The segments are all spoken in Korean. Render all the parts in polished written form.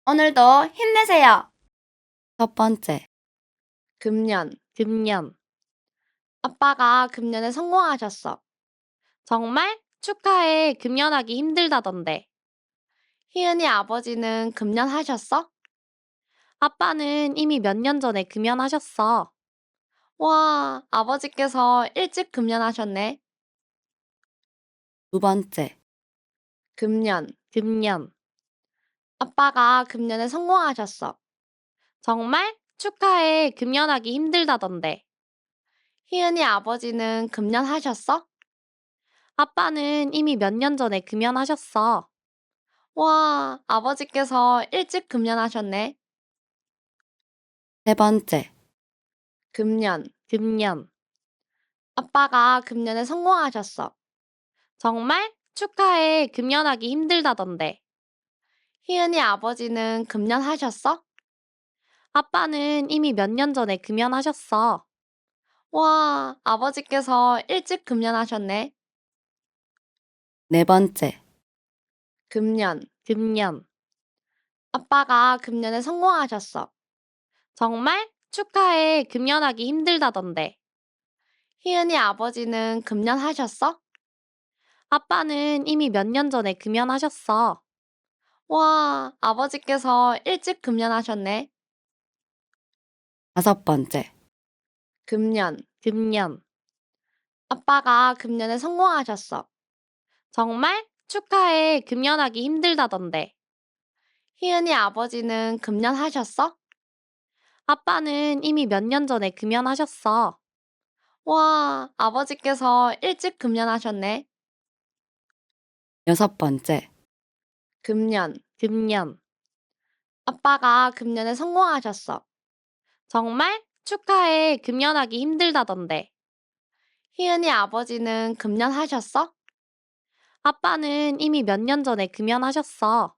오늘도 힘내세요. 첫 번째, 금년. 아빠가 금년에 성공하셨어. 정말? 축하해. 금년하기 힘들다던데. 희은이 아버지는 금년하셨어? 아빠는 이미 몇 년 전에 금연하셨어. 와, 아버지께서 일찍 금연하셨네. 두 번째, 금년. 아빠가 금년에 성공하셨어. 정말? 축하해. 금연하기 힘들다던데. 희은이 아버지는 금연하셨어? 아빠는 이미 몇 년 전에 금연하셨어. 와, 아버지께서 일찍 금연하셨네. 세 번째, 금년. 아빠가 금년에 성공하셨어. 정말? 축하해. 금연하기 힘들다던데. 희은이 아버지는 금연하셨어? 아빠는 이미 몇 년 전에 금연하셨어. 와, 아버지께서 일찍 금연하셨네. 네 번째, 금년. 아빠가 금년에 성공하셨어. 정말? 축하해. 금연하기 힘들다던데. 희은이 아버지는 금연하셨어? 아빠는 이미 몇 년 전에 금연하셨어. 와, 아버지께서 일찍 금연하셨네. 다섯 번째, 금년. 아빠가 금년에 성공하셨어. 정말? 축하해. 금연하기 힘들다던데. 희은이 아버지는 금연하셨어? 아빠는 이미 몇 년 전에 금연하셨어. 와, 아버지께서 일찍 금연하셨네. 여섯 번째, 금년. 아빠가 금년에 성공하셨어. 정말? 축하해. 금연하기 힘들다던데. 희은이 아버지는 금연하셨어? 아빠는 이미 몇 년 전에 금연하셨어.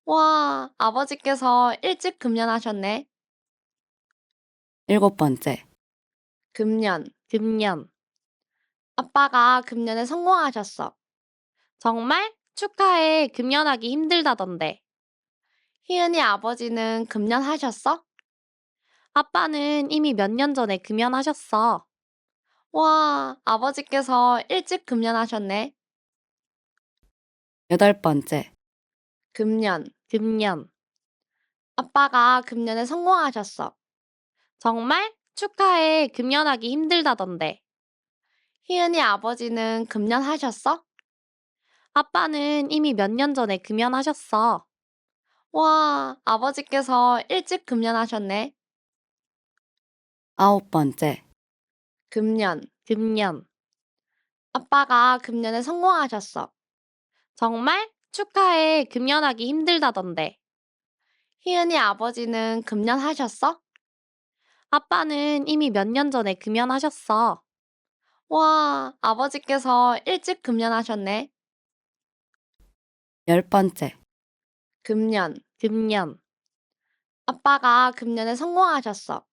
와, 아버지께서 일찍 금연하셨네. 일곱 번째, 금년. 아빠가 금년에 성공하셨어. 정말? 축하해. 금연하기 힘들다던데. 희은이 아버지는 금연하셨어? 아빠는 이미 몇 년 전에 금연하셨어. 와, 아버지께서 일찍 금연하셨네. 여덟 번째, 금년. 아빠가 금년에 성공하셨어. 정말? 축하해. 금연하기 힘들다던데. 희은이 아버지는 금연하셨어? 아빠는 이미 몇 년 전에 금연하셨어. 와, 아버지께서 일찍 금연하셨네. 아홉 번째, 금년. 아빠가 금년에 성공하셨어. 정말? 축하해. 금연하기 힘들다던데. 희은이 아버지는 금연하셨어? 아빠는 이미 몇 년 전에 금연하셨어. 와, 아버지께서 일찍 금연하셨네. 열 번째, 금년. 아빠가 금년에 성공하셨어.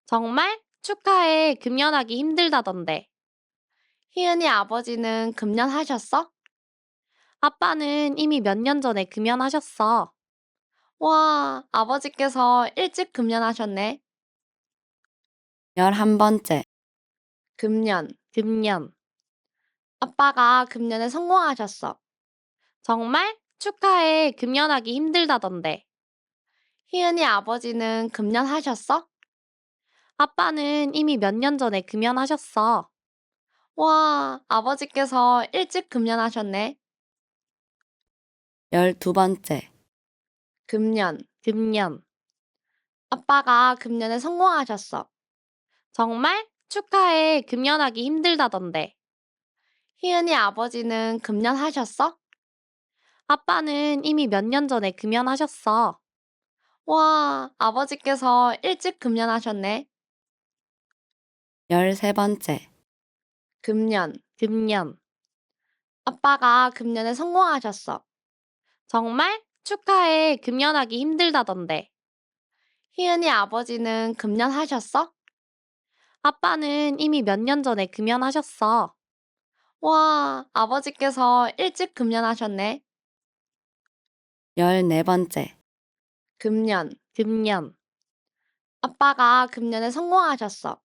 정말? 축하해. 금연하기 힘들다던데. 희은이 아버지는 금연하셨어? 아빠는 이미 몇 년 전에 금연하셨어. 와, 아버지께서 일찍 금연하셨네. 열한 번째, 금년. 아빠가 금년에 성공하셨어. 정말? 축하해. 금연하기 힘들다던데. 희은이 아버지는 금연하셨어? 아빠는 이미 몇 년 전에 금연하셨어. 와, 아버지께서 일찍 금연하셨네. 열두 번째, 금년. 아빠가 금년에 성공하셨어. 정말? 축하해. 금연하기 힘들다던데. 희은이 아버지는 금연하셨어? 아빠는 이미 몇 년 전에 금연하셨어. 와, 아버지께서 일찍 금연하셨네. 열세 번째, 금년. 아빠가 금년에 성공하셨어. 정말? 축하해. 금연하기 힘들다던데. 희은이 아버지는 금연하셨어? 아빠는 이미 몇 년 전에 금연하셨어. 와, 아버지께서 일찍 금연하셨네. 열네 번째, 금년. 아빠가 금년에 성공하셨어.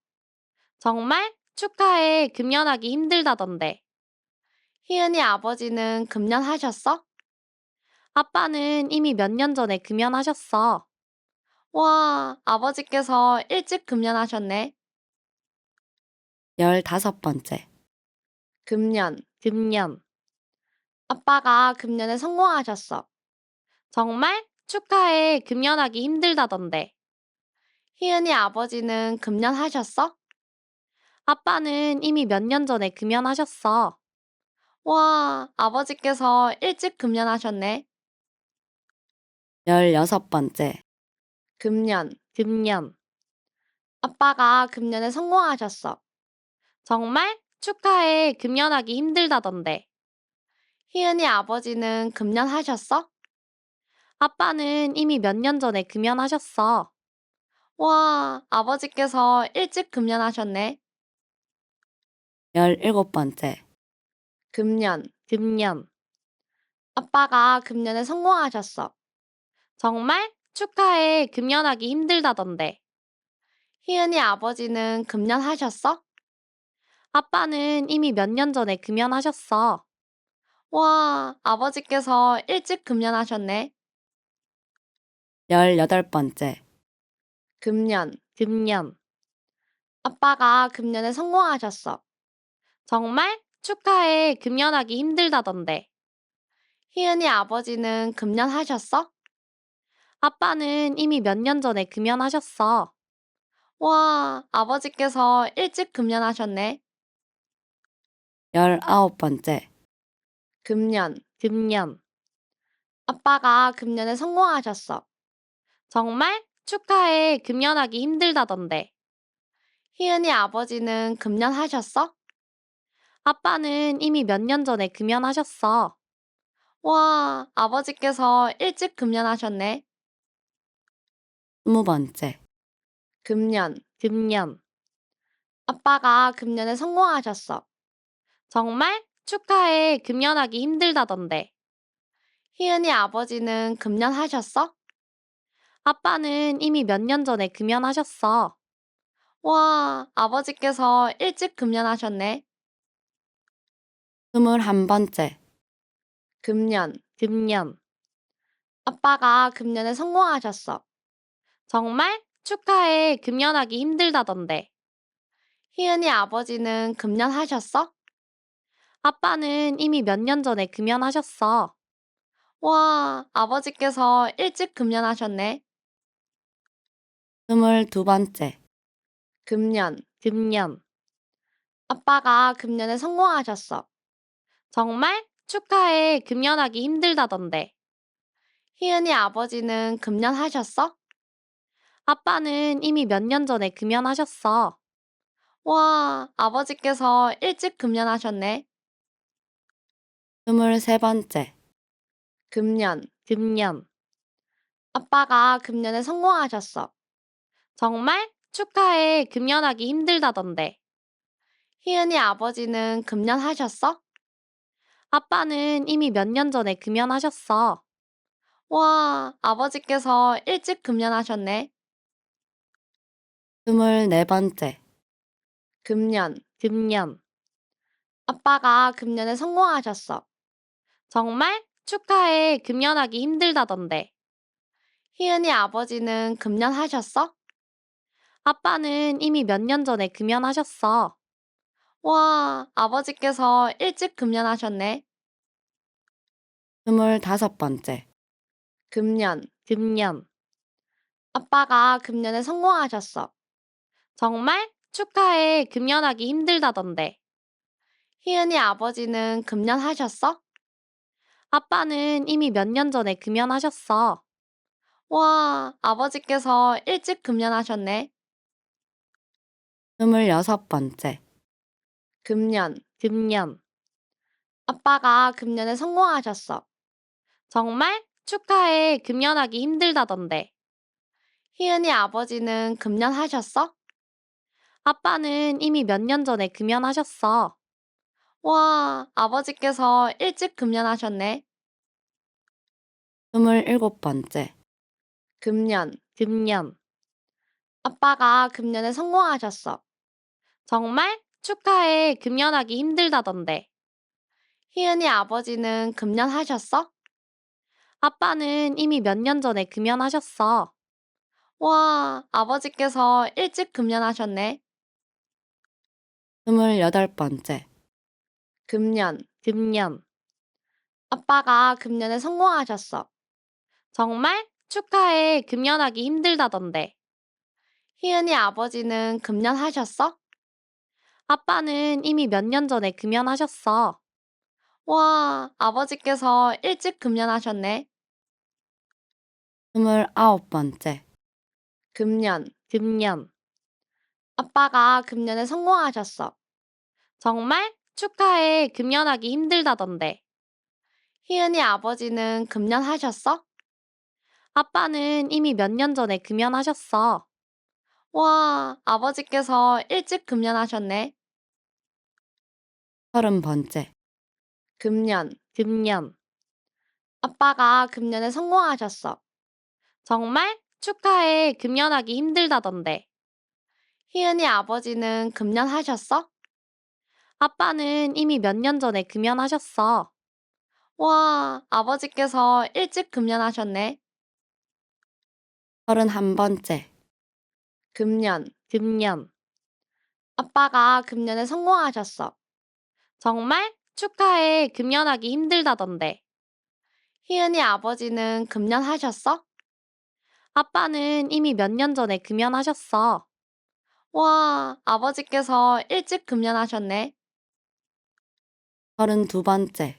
정말? 축하해. 금년하기 힘들다던데. 희은이 아버지는 금년하셨어? 아빠는 이미 몇 년 전에 금연하셨어. 와, 아버지께서 일찍 금연하셨네. 15번째, 금년. 아빠가 금년에 성공하셨어. 정말? 축하해. 금연하기 힘들다던데. 희은이 아버지는 금연하셨어? 아빠는 이미 몇 년 전에 금연하셨어. 와, 아버지께서 일찍 금연하셨네. 16번째, 금년. 아빠가 금년에 성공하셨어. 정말? 축하해. 금연하기 힘들다던데. 희은이 아버지는 금연하셨어? 아빠는 이미 몇 년 전에 금연하셨어. 와, 아버지께서 일찍 금연하셨네. 17번째, 금년. 아빠가 금년에 성공하셨어. 정말? 축하해. 금연하기 힘들다던데. 희은이 아버지는 금연하셨어? 아빠는 이미 몇 년 전에 금연하셨어. 와, 아버지께서 일찍 금연하셨네. 18번째, 금년. 아빠가 금년에 성공하셨어. 정말? 축하해. 금연하기 힘들다던데. 희은이 아버지는 금연하셨어? 아빠는 이미 몇 년 전에 금연하셨어. 와, 아버지께서 일찍 금연하셨네. 19번째, 금년. 아빠가 금년에 성공하셨어. 정말? 축하해. 금연하기 힘들다던데. 희은이 아버지는 금연하셨어? 아빠는 이미 몇 년 전에 금연하셨어. 와, 아버지께서 일찍 금연하셨네. 20번째, 금년. 아빠가 금년에 성공하셨어. 정말? 축하해. 금연하기 힘들다던데. 희은이 아버지는 금연하셨어? 아빠는 이미 몇 년 전에 금연하셨어. 와, 아버지께서 일찍 금연하셨네. 21번째, 금년. 아빠가 금년에 성공하셨어. 정말? 축하해. 금연하기 힘들다던데. 희은이 아버지는 금연하셨어? 아빠는 이미 몇 년 전에 금연하셨어. 와, 아버지께서 일찍 금연하셨네. 22번째, 금년. 아빠가 금년에 성공하셨어. 정말? 축하해. 금연하기 힘들다던데. 희은이 아버지는 금연하셨어? 아빠는 이미 몇 년 전에 금연하셨어. 와, 아버지께서 일찍 금연하셨네. 23번째, 금년. 아빠가 금년에 성공하셨어. 정말? 축하해. 금연하기 힘들다던데. 희은이 아버지는 금연하셨어? 아빠는 이미 몇 년 전에 금연하셨어. 와, 아버지께서 일찍 금연하셨네. 24번째, 금년. 아빠가 금년에 성공하셨어. 정말? 축하해. 금연하기 힘들다던데. 희은이 아버지는 금연하셨어? 아빠는 이미 몇 년 전에 금연하셨어. 와, 아버지께서 일찍 금연하셨네. 25번째, 금년. 아빠가 금년에 성공하셨어. 정말? 축하해. 금연하기 힘들다던데. 희은이 아버지는 금연하셨어? 아빠는 이미 몇 년 전에 금연하셨어. 와, 아버지께서 일찍 금연하셨네. 26번째, 금년. 아빠가 금년에 성공하셨어. 정말? 축하해. 금연하기 힘들다던데. 희은이 아버지는 금연하셨어? 아빠는 이미 몇 년 전에 금연하셨어. 와, 아버지께서 일찍 금연하셨네. 27번째, 금년, 금년. 아빠가 금년에 성공하셨어. 정말? 축하해. 금년하기 힘들다던데. 희은이 아버지는 금년하셨어? 아빠는 이미 몇 년 전에 금연하셨어. 와, 아버지께서 일찍 금연하셨네. 28번째, 금년, 금년. 아빠가 금년에 성공하셨어. 정말? 축하해. 금연하기 힘들다던데. 희은이 아버지는 금연하셨어? 아빠는 이미 몇 년 전에 금연하셨어. 와, 아버지께서 일찍 금연하셨네. 29번째, 금년, 금년. 아빠가 금년에 성공하셨어. 정말? 축하해. 금연하기 힘들다던데. 희은이 아버지는 금연하셨어? 아빠는 이미 몇 년 전에 금연하셨어. 와, 아버지께서 일찍 금연하셨네. 30번째, 금년, 금년. 아빠가 금년에 성공하셨어. 정말? 축하해. 금연하기 힘들다던데. 희은이 아버지는 금연하셨어? 아빠는 이미 몇 년 전에 금연하셨어. 와, 아버지께서 일찍 금연하셨네. 31번째, 금년, 금년. 아빠가 금년에 성공하셨어. 정말? 축하해. 금연하기 힘들다던데. 희은이 아버지는 금연하셨어? 아빠는 이미 몇 년 전에 금연하셨어. 와, 아버지께서 일찍 금연하셨네. 32번째,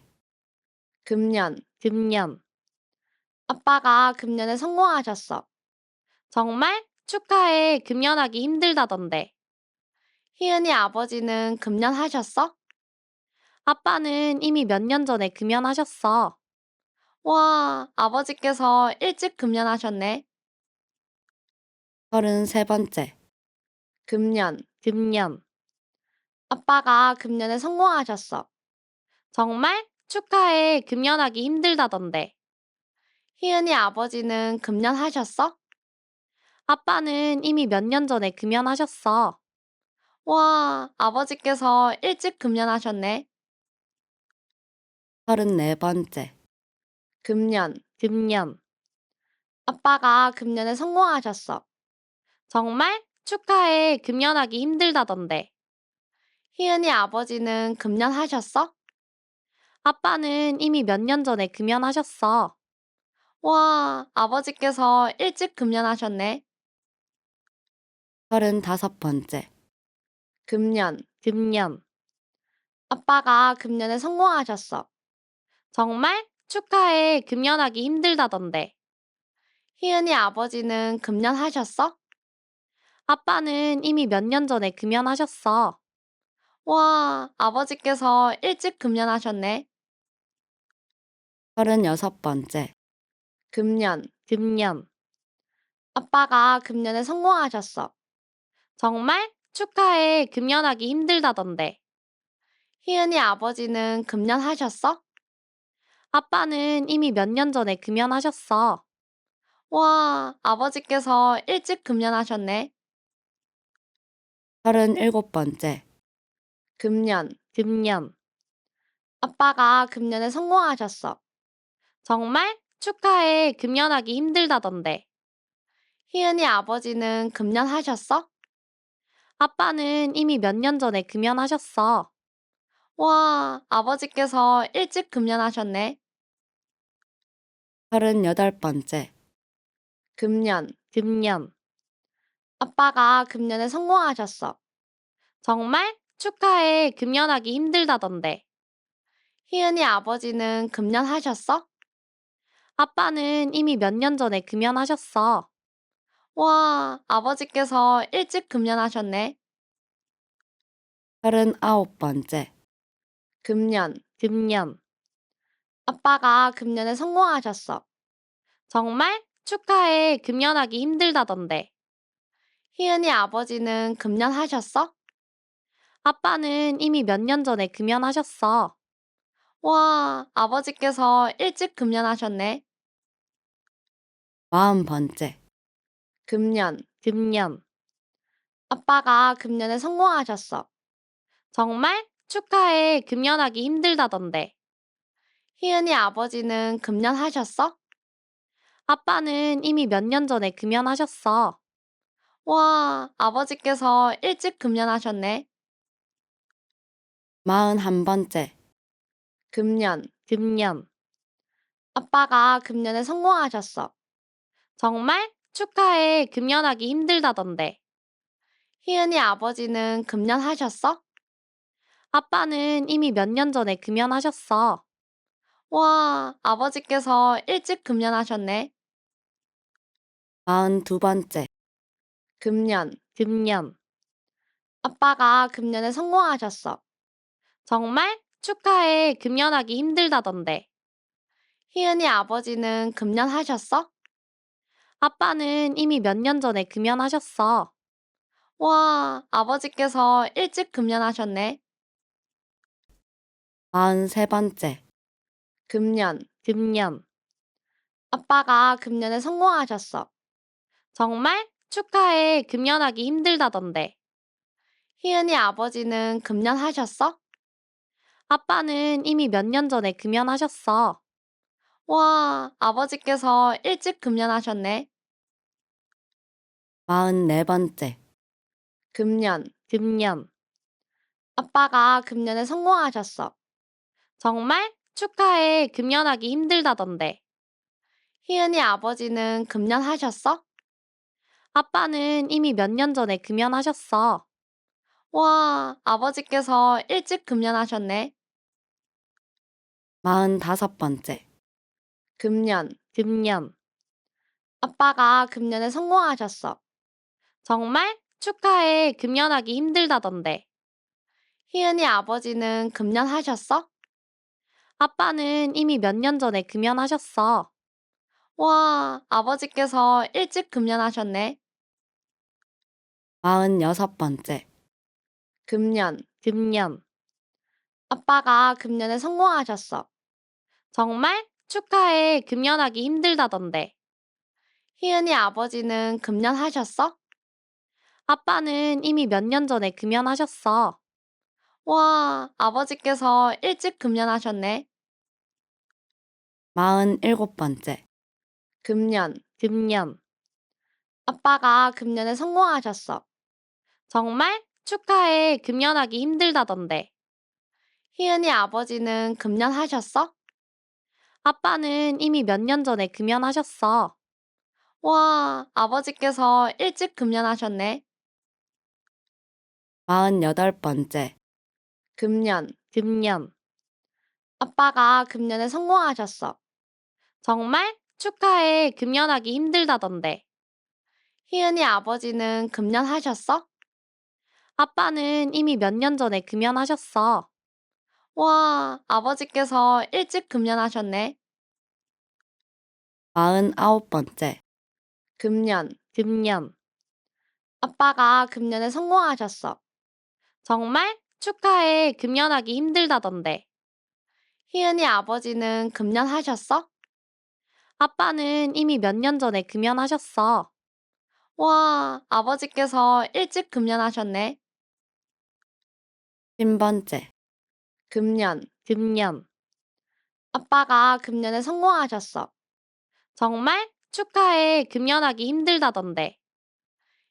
금년, 금년. 아빠가 금년에 성공하셨어. 정말? 축하해. 금연하기 힘들다던데. 희은이 아버지는 금연하셨어? 아빠는 이미 몇 년 전에 금연하셨어. 와, 아버지께서 일찍 금연하셨네. 33번째, 금년, 금년. 아빠가 금년에 성공하셨어. 정말? 축하해. 금연하기 힘들다던데. 희은이 아버지는 금연하셨어? 아빠는 이미 몇 년 전에 금연하셨어. 와, 아버지께서 일찍 금연하셨네. 34번째, 금년, 금년. 아빠가 금년에 성공하셨어. 정말? 축하해. 금연하기 힘들다던데. 희은이 아버지는 금연하셨어? 아빠는 이미 몇 년 전에 금연하셨어. 와, 아버지께서 일찍 금연하셨네. 35번째, 금년, 금년. 아빠가 금년에 성공하셨어. 정말? 축하해. 금연하기 힘들다던데. 희은이 아버지는 금연하셨어? 아빠는 이미 몇 년 전에 금연하셨어. 와, 아버지께서 일찍 금연하셨네. 36번째, 금년, 금년. 아빠가 금년에 성공하셨어. 정말? 축하해. 금연하기 힘들다던데. 희은이 아버지는 금연하셨어? 아빠는 이미 몇 년 전에 금연하셨어. 와, 아버지께서 일찍 금연하셨네. 37번째, 금년, 금년. 아빠가 금년에 성공하셨어. 정말? 축하해. 금연하기 힘들다던데. 희은이 아버지는 금연하셨어? 아빠는 이미 몇 년 전에 금연하셨어. 와, 아버지께서 일찍 금연하셨네. 38번째, 금년, 금년. 아빠가 금년에 성공하셨어. 정말? 축하해. 금연하기 힘들다던데. 희은이 아버지는 금연하셨어? 아빠는 이미 몇 년 전에 금연하셨어. 와, 아버지께서 일찍 금연하셨네. 39번째, 금년, 금년. 아빠가 금년에 성공하셨어. 정말? 축하해. 금연하기 힘들다던데. 희은이 아버지는 금연하셨어? 아빠는 이미 몇 년 전에 금연하셨어. 와, 아버지께서 일찍 금연하셨네. 40번째, 금년. 아빠가 금년에 성공하셨어. 정말? 축하해. 금년하기 힘들다던데. 희은이 아버지는 금년하셨어? 아빠는 이미 몇 년 전에 금연하셨어. 와, 아버지께서 일찍 금연하셨네. 41번째, 금년. 아빠가 금년에 성공하셨어. 정말? 축하해. 금연하기 힘들다던데. 희은이 아버지는 금연하셨어? 아빠는 이미 몇 년 전에 금연하셨어. 와, 아버지께서 일찍 금연하셨네. 42번째, 금년. 아빠가 금년에 성공하셨어. 정말? 축하해. 금연하기 힘들다던데. 희은이 아버지는 금연하셨어? 아빠는 이미 몇 년 전에 금연하셨어. 와, 아버지께서 일찍 금연하셨네. 43번째, 금년. 아빠가 금년에 성공하셨어. 정말? 축하해. 금연하기 힘들다던데. 희은이 아버지는 금연하셨어? 아빠는 이미 몇 년 전에 금연하셨어. 와, 아버지께서 일찍 금연하셨네. 44번째, 금년. 아빠가 금년에 성공하셨어. 정말? 축하해. 금연하기 힘들다던데. 희은이 아버지는 금연하셨어? 아빠는 이미 몇 년 전에 금연하셨어. 와, 아버지께서 일찍 금연하셨네. 45번째, 금년. 아빠가 금년에 성공하셨어. 정말? 축하해. 금연하기 힘들다던데. 희은이 아버지는 금연하셨어? 아빠는 이미 몇 년 전에 금연하셨어. 와, 아버지께서 일찍 금연하셨네. 46번째, 금년. 아빠가 금년에 성공하셨어. 정말? 축하해. 금연하기 힘들다던데. 희은이 아버지는 금연하셨어? 아빠는 이미 몇 년 전에 금연하셨어. 와, 아버지께서 일찍 금연하셨네. 47번째, 금년. 아빠가 금년에 성공하셨어. 정말? 축하해. 금연하기 힘들다던데. 희은이 아버지는 금연하셨어? 아빠는 이미 몇 년 전에 금연하셨어. 와, 아버지께서 일찍 금연하셨네. 48번째, 금년. 아빠가 금년에 성공하셨어. 정말? 축하해. 금연하기 힘들다던데. 희은이 아버지는 금연하셨어? 아빠는 이미 몇 년 전에 금연하셨어. 와, 아버지께서 일찍 금연하셨네. 49번째, 금년. 아빠가 금년에 성공하셨어. 정말? 축하해. 금연하기 힘들다던데. 희은이 아버지는 금연하셨어? 아빠는 이미 몇 년 전에 금연하셨어. 와, 아버지께서 일찍 금연하셨네. 50번째, 금년. 아빠가 금년에 성공하셨어. 정말? 축하해. 금연하기 힘들다던데.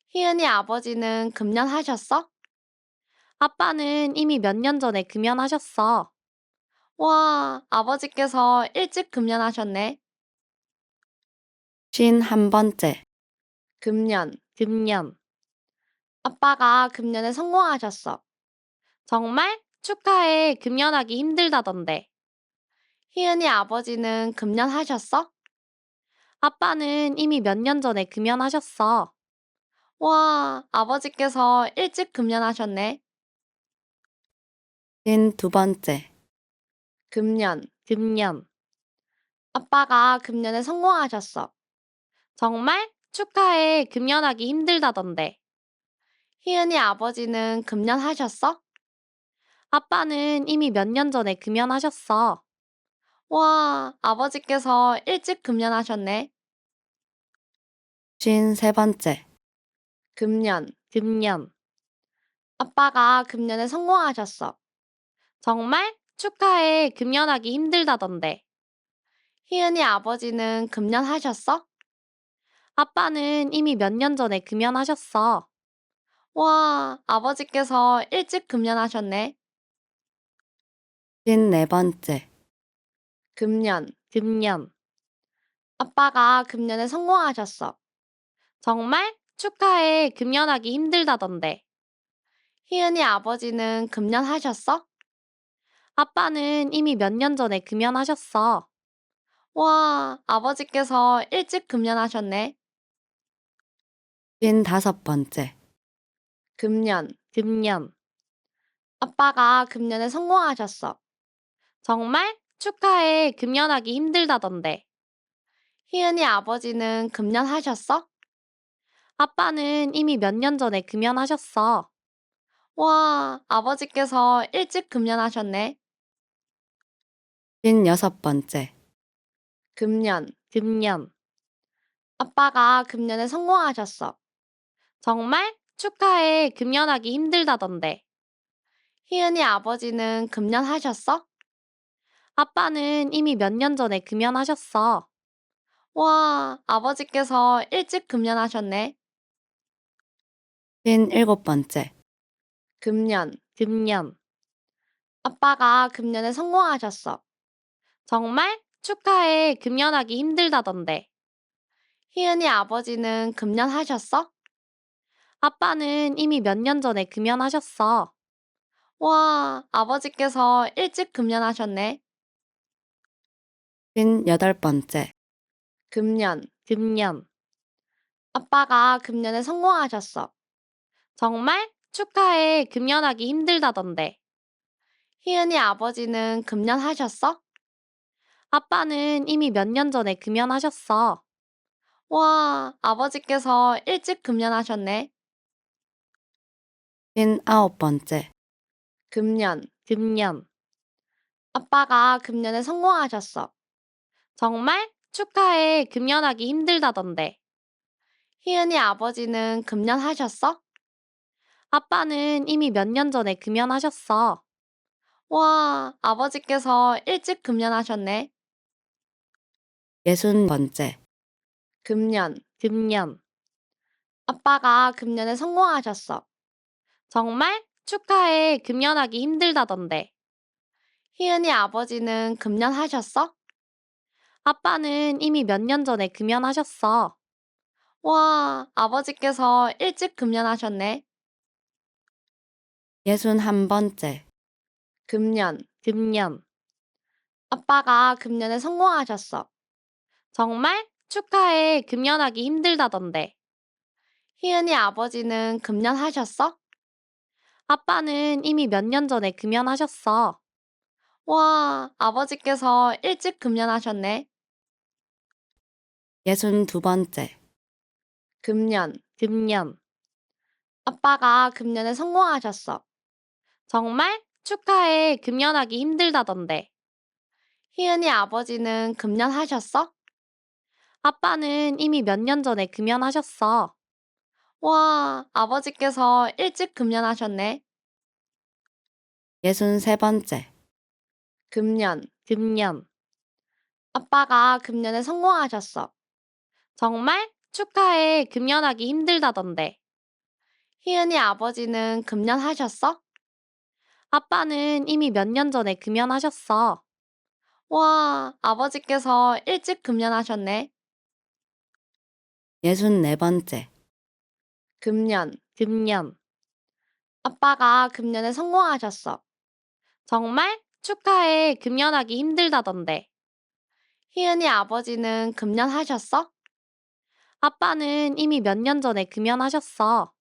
희은이 아버지는 금연하셨어? 아빠는 이미 몇 년 전에 금연하셨어. 와, 아버지께서 일찍 금연하셨네. 51번째, 금년. 아빠가 금년에 성공하셨어. 정말? 축하해. 금연하기 힘들다던데. 희은이 아버지는 금연하셨어? 아빠는 이미 몇 년 전에 금연하셨어. 와, 아버지께서 일찍 금연하셨네. 52번째, 금년. 아빠가 금년에 성공하셨어. 정말? 축하해. 금연하기 힘들다던데. 희은이 아버지는 금연하셨어? 아빠는 이미 몇 년 전에 금연하셨어. 와, 아버지께서 일찍 금연하셨네. 53번째, 금년. 아빠가 금년에 성공하셨어. 정말? 축하해. 금년하기 힘들다던데. 희은이 아버지는 금년하셨어? 아빠는 이미 몇 년 전에 금연하셨어. 와, 아버지께서 일찍 금연하셨네. 54번째, 금년. 아빠가 금년에 성공하셨어. 정말? 축하해. 금연하기 힘들다던데. 희은이 아버지는 금연하셨어? 아빠는 이미 몇 년 전에 금연하셨어. 와, 아버지께서 일찍 금연하셨네. 55번째, 금년. 아빠가 금년에 성공하셨어. 정말? 축하해. 금연하기 힘들다던데. 희은이 아버지는 금연하셨어? 아빠는 이미 몇 년 전에 금연하셨어. 와, 아버지께서 일찍 금연하셨네. 56번째, 금년. 아빠가 금년에 성공하셨어. 정말? 축하해. 금연하기 힘들다던데. 희은이 아버지는 금연하셨어? 아빠는 이미 몇 년 전에 금연하셨어. 와, 아버지께서 일찍 금연하셨네. 57번째, 금년. 아빠가 금년에 성공하셨어. 정말? 축하해. 금연하기 힘들다던데. 희은이 아버지는 금연하셨어? 아빠는 이미 몇 년 전에 금연하셨어. 와, 아버지께서 일찍 금연하셨네. 58번째, 금년. 아빠가 금년에 성공하셨어. 정말? 축하해. 금연하기 힘들다던데. 희은이 아버지는 금연하셨어? 아빠는 이미 몇 년 전에 금연하셨어. 와, 아버지께서 일찍 금연하셨네. 59번째, 금년. 아빠가 금년에 성공하셨어. 정말? 축하해. 금연하기 힘들다던데. 희은이 아버지는 금연하셨어? 아빠는 이미 몇 년 전에 금연하셨어. 와, 아버지께서 일찍 금연하셨네. 60번째, 금년. 아빠가 금년에 성공하셨어. 정말? 축하해. 금연하기 힘들다던데. 희은이 아버지는 금연하셨어? 아빠는 이미 몇 년 전에 금연하셨어. 와, 아버지께서 일찍 금연하셨네. 61번째, 금년. 아빠가 금년에 성공하셨어. 정말? 축하해. 금연하기 힘들다던데. 희은이 아버지는 금연하셨어? 아빠는 이미 몇 년 전에 금연하셨어. 와, 아버지께서 일찍 금연하셨네. 62번째, 금년. 아빠가 금년에 성공하셨어. 정말? 축하해. 금연하기 힘들다던데. 희은이 아버지는 금연하셨어? 아빠는 이미 몇 년 전에 금연하셨어. 와, 아버지께서 일찍 금연하셨네. 63번째, 금년. 아빠가 금년에 성공하셨어. 정말? 축하해. 금연하기 힘들다던데. 희은이 아버지는 금연하셨어? 아빠는 이미 몇 년 전에 금연하셨어. 와, 아버지께서 일찍 금연하셨네. 64번째, 금년. 아빠가 금년에 성공하셨어. 정말? 축하해. 금연하기 힘들다던데. 희은이 아버지는 금연하셨어? 아빠는 이미 몇 년 전에 금연하셨어.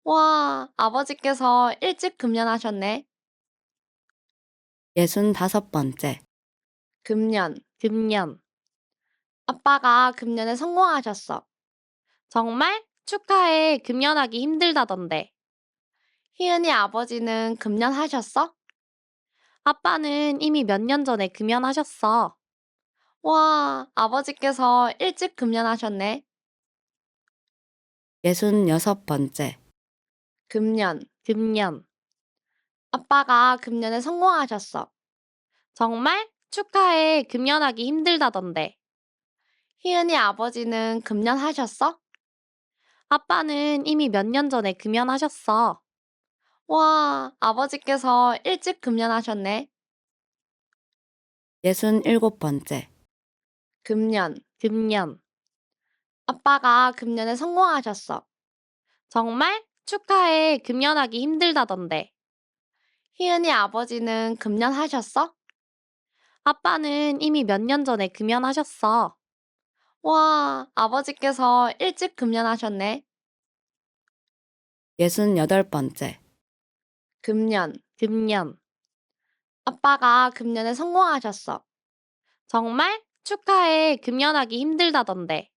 와, 아버지께서 일찍 금연하셨네. 65번째, 금년. 아빠가 금년에 성공하셨어. 정말? 축하해. 금연하기 힘들다던데. 희은이 아버지는 금연하셨어? 아빠는 이미 몇 년 전에 금연하셨어. 와, 아버지께서 일찍 금연하셨네. 66번째, 금년. 아빠가 금년에 성공하셨어. 정말? 축하해. 금년하기 힘들다던데. 희은이 아버지는 금년하셨어? 아빠는 이미 몇 년 전에 금연하셨어. 와, 아버지께서 일찍 금연하셨네. 67번째, 금년. 아빠가 금년에 성공하셨어. 정말? 축하해. 금연하기 힘들다던데. 희은이 아버지는 금연하셨어? 아빠는 이미 몇 년 전에 금연하셨어. 와, 아버지께서 일찍 금연하셨네. 68번째, 금년. 아빠가 금년에 성공하셨어. 정말? 축하해. 금연하기 힘들다던데.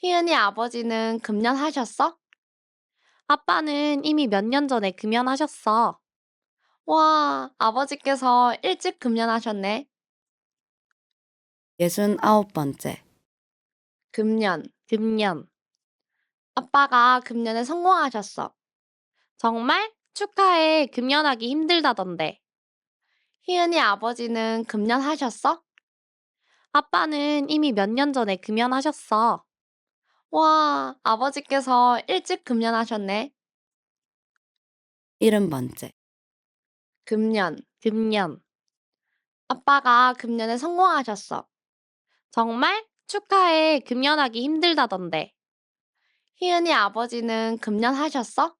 희은이 아버지는 금연하셨어? 아빠는 이미 몇 년 전에 금연하셨어. 와, 아버지께서 일찍 금연하셨네. 69번째, 금년. 아빠가 금년에 성공하셨어. 정말? 축하해. 금연하기 힘들다던데. 희은이 아버지는 금연하셨어? 아빠는 이미 몇 년 전에 금연하셨어. 와, 아버지께서 일찍 금연하셨네. 70번째, 금년. 아빠가 금년에 성공하셨어. 정말? 축하해. 금연하기 힘들다던데. 희은이 아버지는 금연하셨어?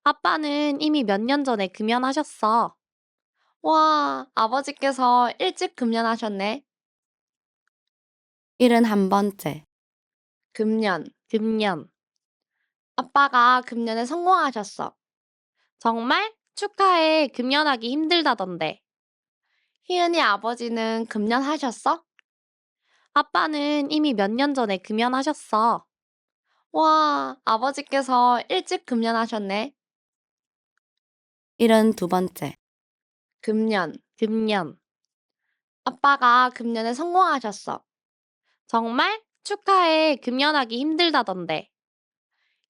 아빠는 이미 몇 년 전에 금연하셨어. 와, 아버지께서 일찍 금연하셨네. 71번째, 금년. 아빠가 금년에 성공하셨어. 정말? 축하해. 금연하기 힘들다던데. 희은이 아버지는 금연하셨어? 아빠는 이미 몇 년 전에 금연하셨어. 와, 아버지께서 일찍 금연하셨네. 72번째, 금년. 아빠가 금년에 성공하셨어. 정말? 축하해. 금연하기 힘들다던데.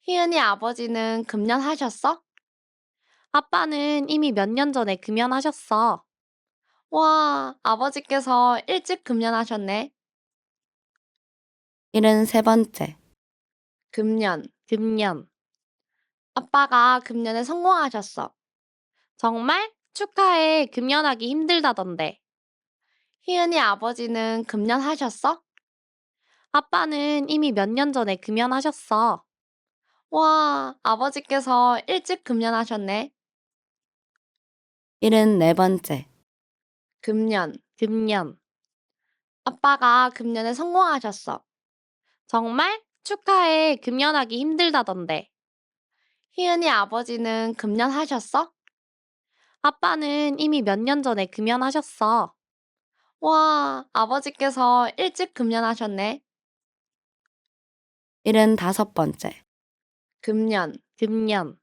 희은이 아버지는 금연하셨어? 아빠는 이미 몇 년 전에 금연하셨어. 와, 아버지께서 일찍 금연하셨네. 73번째, 금년. 아빠가 금년에 성공하셨어. 정말? 축하해. 금연하기 힘들다던데. 희은이 아버지는 금연하셨어? 아빠는 이미 몇 년 전에 금연하셨어. 와, 아버지께서 일찍 금연하셨네. 74번째, 금년. 아빠가 금년에 성공하셨어. 정말? 축하해. 금연하기 힘들다던데. 희은이 아버지는 금연하셨어? 아빠는 이미 몇 년 전에 금연하셨어. 와, 아버지께서 일찍 금연하셨네. 75번째, 금년.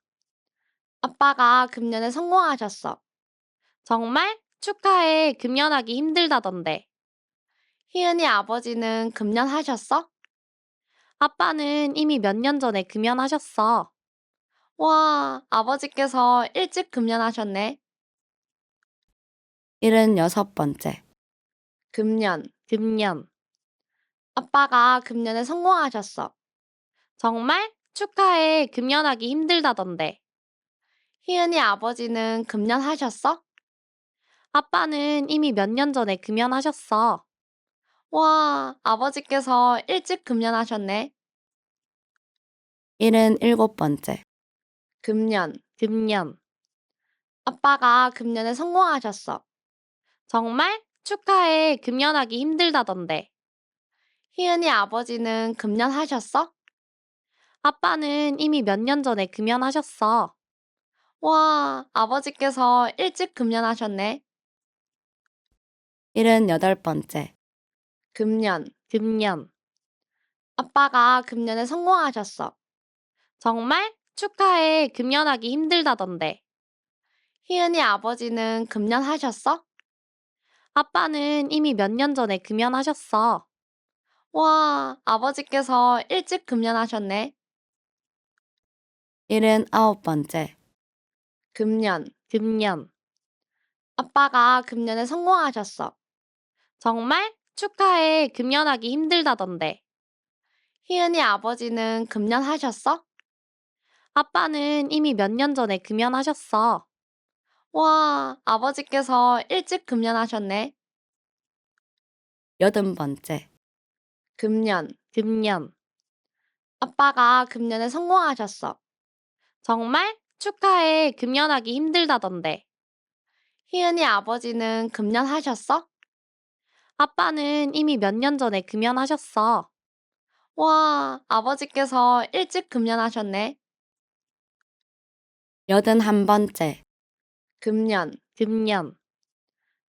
아빠가 금년에 성공하셨어. 정말? 축하해. 금연하기 힘들다던데. 희은이 아버지는 금연하셨어? 아빠는 이미 몇 년 전에 금연하셨어. 와, 아버지께서 일찍 금연하셨네. 76번째, 금년. 아빠가 금년에 성공하셨어. 정말? 축하해. 금연하기 힘들다던데. 희은이 아버지는 금연하셨어? 아빠는 이미 몇 년 전에 금연하셨어. 와, 아버지께서 일찍 금연하셨네. 77번째, 금년. 아빠가 금년에 성공하셨어. 정말? 축하해. 금연하기 힘들다던데. 희은이 아버지는 금연하셨어? 아빠는 이미 몇 년 전에 금연하셨어. 와, 아버지께서 일찍 금연하셨네. 78번째, 금년. 아빠가 금년에 성공하셨어. 정말? 축하해. 금연하기 힘들다던데. 희은이 아버지는 금연하셨어? 아빠는 이미 몇 년 전에 금연하셨어. 와, 아버지께서 일찍 금연하셨네. 79번째, 금년, 금년. 아빠가 금년에 성공하셨어. 정말? 축하해. 금년하기 힘들다던데. 희은이 아버지는 금년하셨어? 아빠는 이미 몇 년 전에 금연하셨어. 와, 아버지께서 일찍 금연하셨네. 80번째, 금년, 금년. 아빠가 금년에 성공하셨어. 정말? 축하해. 금연하기 힘들다던데. 희은이 아버지는 금연하셨어? 아빠는 이미 몇 년 전에 금연하셨어. 와, 아버지께서 일찍 금연하셨네. 81번째, 금년, 금년.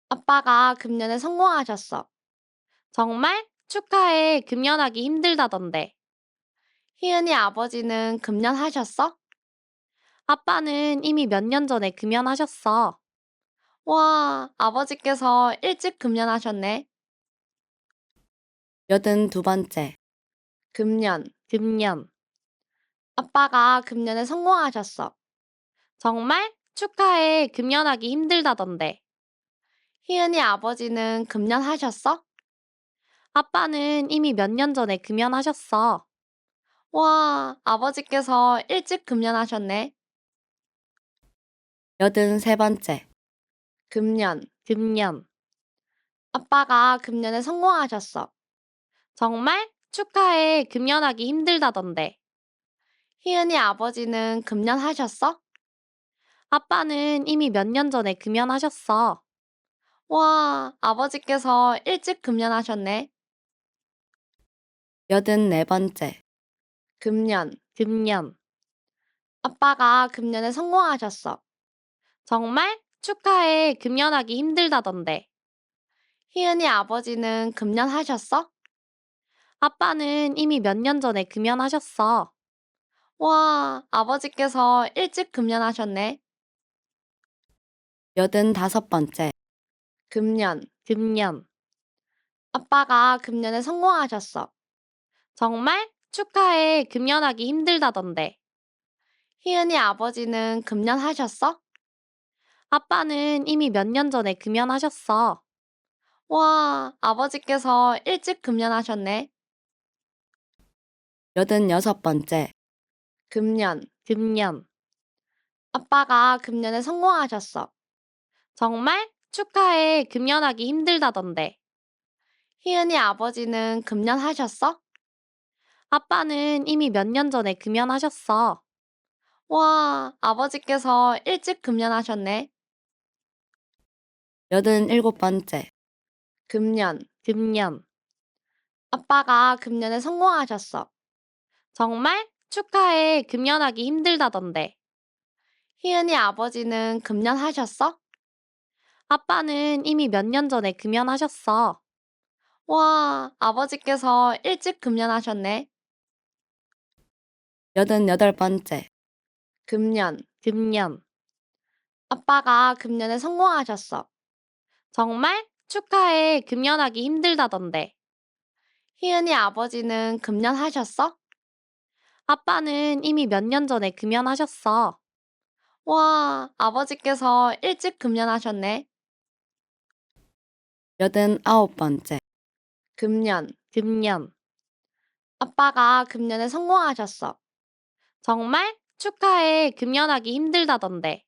아빠가 금년에 성공하셨어. 정말? 축하해. 금연하기 힘들다던데. 희은이 아버지는 금연하셨어? 아빠는 이미 몇 년 전에 금연하셨어. 와, 아버지께서 일찍 금연하셨네. 82번째, 금년, 금년. 아빠가 금년에 성공하셨어. 정말? 축하해. 금연하기 힘들다던데. 희은이 아버지는 금연하셨어? 아빠는 이미 몇 년 전에 금연하셨어. 와, 아버지께서 일찍 금연하셨네. 83번째, 금년, 금년. 아빠가 금년에 성공하셨어. 정말? 축하해. 금연하기 힘들다던데. 희은이 아버지는 금연하셨어? 아빠는 이미 몇 년 전에 금연하셨어. 와, 아버지께서 일찍 금연하셨네. 84번째, 금년, 금년. 아빠가 금년에 성공하셨어. 정말? 축하해. 금연하기 힘들다던데. 희은이 아버지는 금연하셨어? 아빠는 이미 몇 년 전에 금연하셨어. 와, 아버지께서 일찍 금연하셨네. 85번째, 금년, 금년. 아빠가 금년에 성공하셨어. 정말? 축하해. 금연하기 힘들다던데. 희은이 아버지는 금연하셨어? 아빠는 이미 몇 년 전에 금연하셨어. 와, 아버지께서 일찍 금연하셨네. 86번째, 금년, 금년. 아빠가 금년에 성공하셨어. 정말? 축하해. 금연하기 힘들다던데. 희은이 아버지는 금연하셨어? 아빠는 이미 몇 년 전에 금연하셨어. 와, 아버지께서 일찍 금연하셨네. 87번째, 금년, 금년. 아빠가 금년에 성공하셨어. 정말? 축하해. 금연하기 힘들다던데. 희은이 아버지는 금연하셨어? 아빠는 이미 몇 년 전에 금연하셨어. 와, 아버지께서 일찍 금연하셨네. 88번째, 금년, 금년. 아빠가 금년에 성공하셨어. 정말? 축하해. 금연하기 힘들다던데. 희은이 아버지는 금연하셨어? 아빠는 이미 몇 년 전에 금연하셨어. 와, 아버지께서 일찍 금연하셨네. 89번째, 금년, 금년. 아빠가 금년에 성공하셨어. 정말? 축하해. 금연하기 힘들다던데.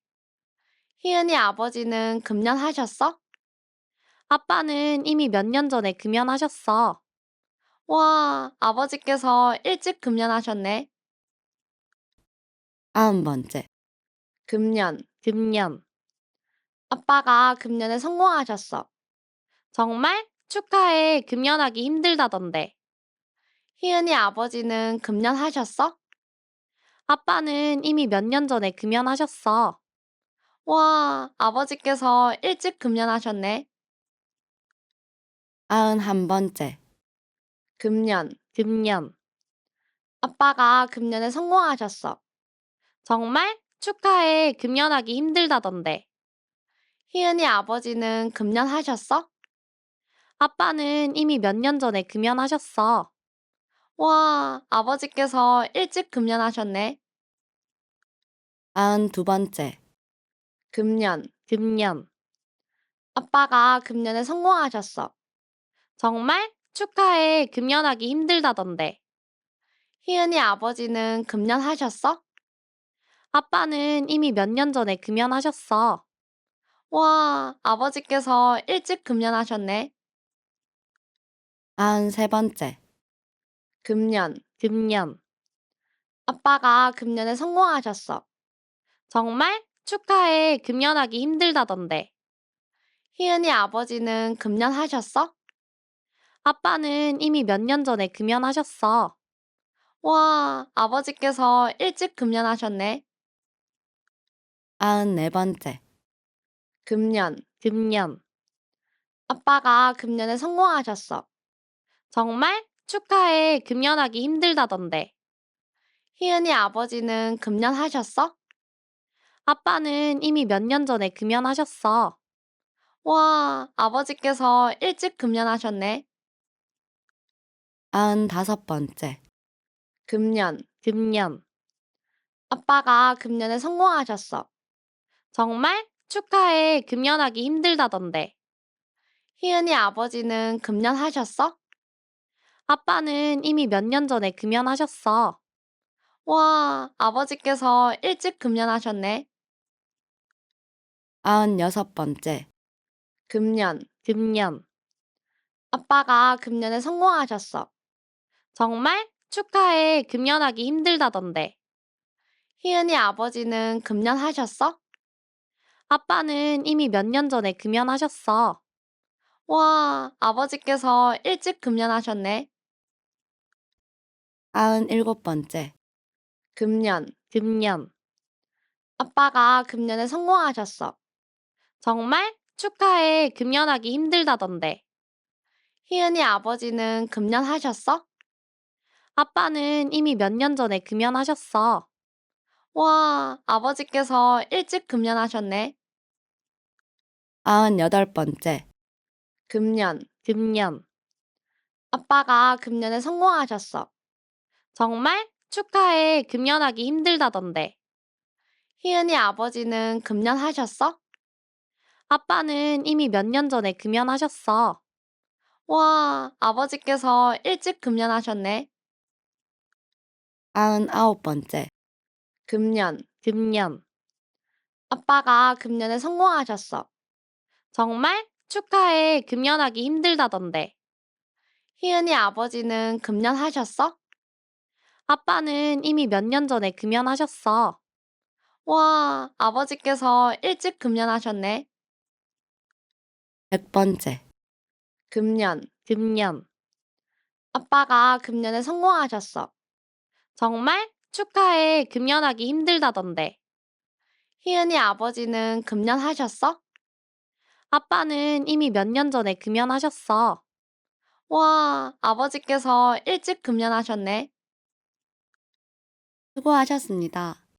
희은이 아버지는 금연하셨어? 아빠는 이미 몇 년 전에 금연하셨어. 와, 아버지께서 일찍 금연하셨네. 90번째, 금년, 금년. 아빠가 금년에 성공하셨어. 정말? 축하해. 금연하기 힘들다던데. 희은이 아버지는 금연하셨어? 아빠는 이미 몇 년 전에 금연하셨어. 와, 아버지께서 일찍 금연하셨네. 91번째, 금년, 금년. 아빠가 금년에 성공하셨어. 정말? 축하해. 금연하기 힘들다던데. 희은이 아버지는 금연하셨어? 아빠는 이미 몇 년 전에 금연하셨어. 와, 아버지께서 일찍 금연하셨네. 92번째. 금년, 금년. 아빠가 금년에 성공하셨어. 정말? 축하해. 금년하기 힘들다던데. 희은이 아버지는 금년하셨어? 아빠는 이미 몇 년 전에 금연하셨어. 와, 아버지께서 일찍 금연하셨네. 93번째. 금년, 금년. 아빠가 금년에 성공하셨어. 정말? 축하해. 금연하기 힘들다던데. 희은이 아버지는 금연하셨어? 아빠는 이미 몇 년 전에 금연하셨어. 와, 아버지께서 일찍 금연하셨네. 94번째. 금년, 금년. 아빠가 금년에 성공하셨어. 정말? 축하해. 금연하기 힘들다던데. 희은이 아버지는 금연하셨어? 아빠는 이미 몇 년 전에 금연하셨어. 와, 아버지께서 일찍 금연하셨네. 95번째. 금년, 금년. 아빠가 금년에 성공하셨어. 정말? 축하해. 금연하기 힘들다던데. 희은이 아버지는 금연하셨어? 아빠는 이미 몇 년 전에 금연하셨어. 와, 아버지께서 일찍 금연하셨네. 96번째. 금년, 금년. 아빠가 금년에 성공하셨어. 정말? 축하해. 금연하기 힘들다던데. 희은이 아버지는 금연하셨어? 아빠는 이미 몇 년 전에 금연하셨어. 와, 아버지께서 일찍 금연하셨네. 97번째. 금년, 금년. 아빠가 금년에 성공하셨어. 정말? 축하해. 금연하기 힘들다던데. 희은이 아버지는 금연하셨어? 아빠는 이미 몇 년 전에 금연하셨어. 와, 아버지께서 일찍 금연하셨네. 98번째. 금년, 금년. 아빠가 금년에 성공하셨어. 정말? 축하해. 금연하기 힘들다던데. 희은이 아버지는 금연하셨어? 아빠는 이미 몇 년 전에 금연하셨어. 와, 아버지께서 일찍 금연하셨네. 99번째. 금년, 금년. 아빠가 금년에 성공하셨어. 정말? 축하해. 금연하기 힘들다던데. 희은이 아버지는 금연하셨어? 아빠는 이미 몇 년 전에 금연하셨어. 와, 아버지께서 일찍 금연하셨네. 100번째. 금년, 금년. 아빠가 금년에 성공하셨어. 정말? 축하해. 금연하기 힘들다던데. 희은이 아버지는 금연하셨어? 아빠는 이미 몇 년 전에 금연하셨어. 와, 아버지께서 일찍 금연하셨네. 수고하셨습니다.